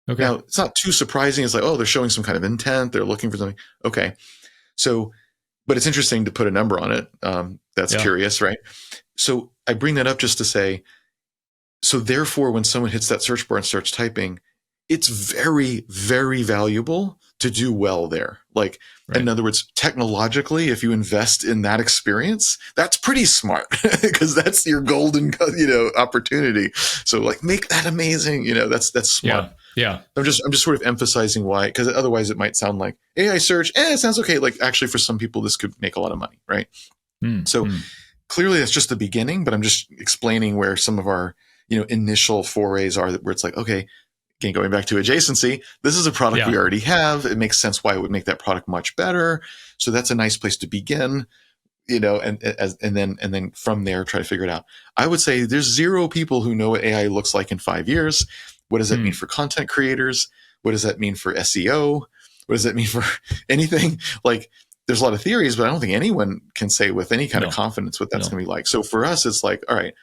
Okay. Now, it's not too surprising. It's like, they're showing some kind of intent. They're looking for something. Okay. So, but it's interesting to put a number on it. That's curious, right? So I bring that up just to say, so therefore, when someone hits that search bar and starts typing, it's very, very valuable to do well there. Like, in other words, technologically, if you invest in that experience, that's pretty smart because that's your golden, opportunity. So like, make that amazing. That's smart. Yeah. I'm just sort of emphasizing why, because otherwise it might sound like AI search. It sounds okay. Like actually for some people, this could make a lot of money. Right. So clearly that's just the beginning, but I'm just explaining where some of our, initial forays are, where it's like, okay, again, going back to adjacency, this is a product we already have. It makes sense why it would make that product much better. So that's a nice place to begin, and then from there, try to figure it out. I would say there's zero people who know what AI looks like in 5 years. What does that mean for content creators? What does that mean for SEO? What does that mean for anything? Like, there's a lot of theories, but I don't think anyone can say with any kind of confidence what that's going to be like. So for us, it's like, all right,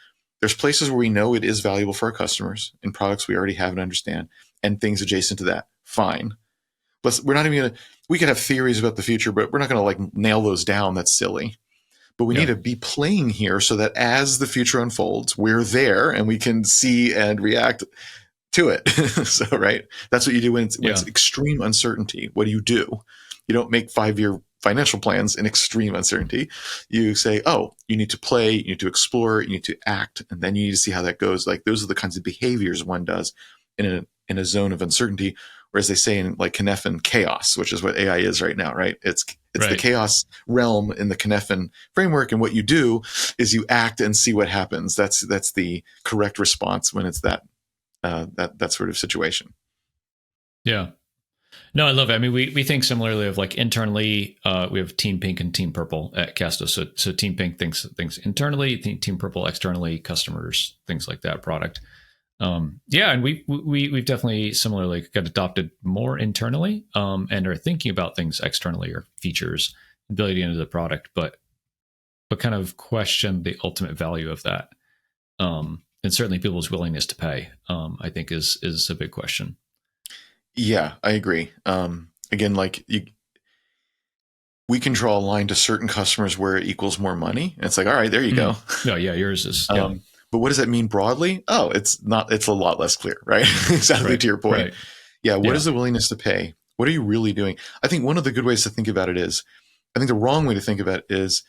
there's places where we know it is valuable for our customers in products we already have and understand, and things adjacent to that. Fine. We're not even going to, we could have theories about the future, but we're not going to like nail those down. That's silly. But we need to be playing here so that as the future unfolds, we're there and we can see and react to it. So, right. That's what you do when it's extreme uncertainty. What do? You don't make 5-year financial plans in extreme uncertainty. You say, oh, you need to play, you need to explore, you need to act, and then you need to see how that goes. Like, those are the kinds of behaviors one does in a zone of uncertainty. Whereas they say in like Cynefin, chaos, which is what AI is right now, right? It's the chaos realm in the Cynefin framework, and what you do is you act and see what happens. That's the correct response when it's that sort of situation. Yeah. No, I love it. I mean, we think similarly of like internally, we have Team Pink and Team Purple at Castos. So Team Pink thinks things internally, Team Purple externally, customers, things like that, product. And we've definitely similarly got adopted more internally, and are thinking about things externally or features ability into the product, but kind of question the ultimate value of that. And certainly people's willingness to pay, I think is a big question. Yeah, I agree. Again, like we can draw a line to certain customers where it equals more money. And it's like, all right, there you go. No, yours is. Yeah. But what does that mean broadly? Oh, it's a lot less clear, right? Exactly to your point. Right. Yeah. What is the willingness to pay? What are you really doing? I think one of the good ways to think about it is, I think the wrong way to think about it is,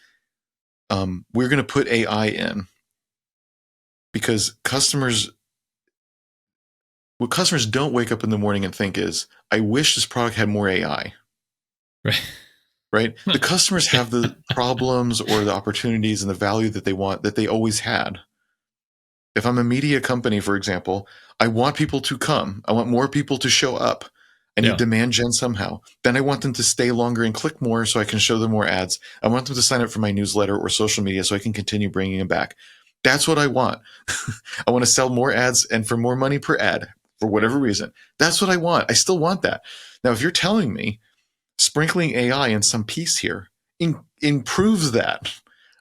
we're going to put AI in because what customers don't wake up in the morning and think is, I wish this product had more AI. Right? The customers have the problems or the opportunities and the value that they want, that they always had. If I'm a media company, for example, I want people to come. I want more people to show up. I need demand gen somehow. Then I want them to stay longer and click more so I can show them more ads. I want them to sign up for my newsletter or social media so I can continue bringing them back. That's what I want. I want to sell more ads and for more money per ad for whatever reason. That's what I want. I still want that. Now, if you're telling me sprinkling AI in some piece here improves that,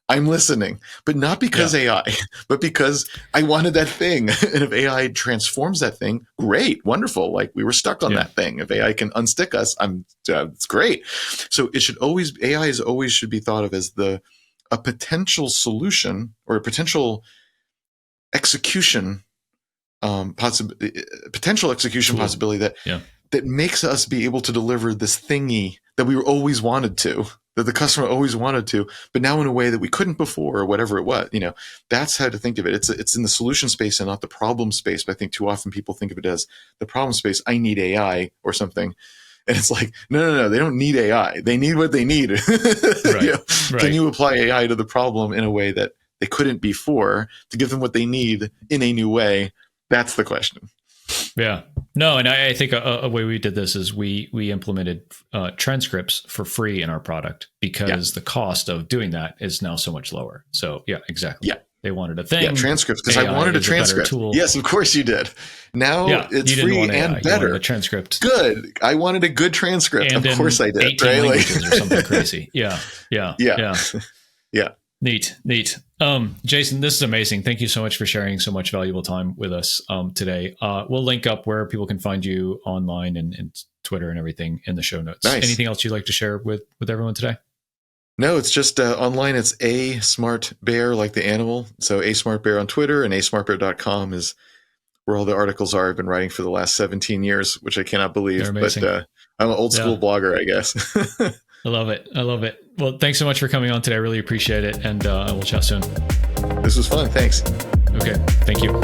I'm listening, but not because AI, but because I wanted that thing. And if AI transforms that thing, great, wonderful. Like, we were stuck on that thing. If AI can unstick us, it's great. So AI should be thought of as a potential solution or a potential execution, possibility that makes us be able to deliver this thingy that we always wanted to, that the customer always wanted to, but now in a way that we couldn't before, or whatever it was. That's how to think of it. It's in the solution space and not the problem space. But I think too often people think of it as the problem space. I need AI or something. And it's like, no, they don't need AI. They need what they need. Can you apply AI to the problem in a way that they couldn't before to give them what they need in a new way? That's the question. Yeah. No, and I think a way we did this is we implemented transcripts for free in our product because the cost of doing that is now so much lower. So yeah, exactly. Yeah. They wanted a thing. Yeah, transcripts, because I wanted a transcript. Yes, of course you did. Now it's free and better. A transcript. Good. I wanted a good transcript. And of course I did. 18 languages or something crazy. Yeah. Neat. Jason, this is amazing. Thank you so much for sharing so much valuable time with us today. We'll link up where people can find you online and Twitter and everything in the show notes. Nice. Anything else you'd like to share with everyone today? No, it's just online. It's A Smart Bear, like the animal. So A Smart Bear on Twitter, and asmartbear.com is where all the articles are. I've been writing for the last 17 years, which I cannot believe. But I'm an old school blogger, I guess. I love it. Well, thanks so much for coming on today. I really appreciate it. And we'll chat soon. This was fun. Thanks. Okay. Thank you.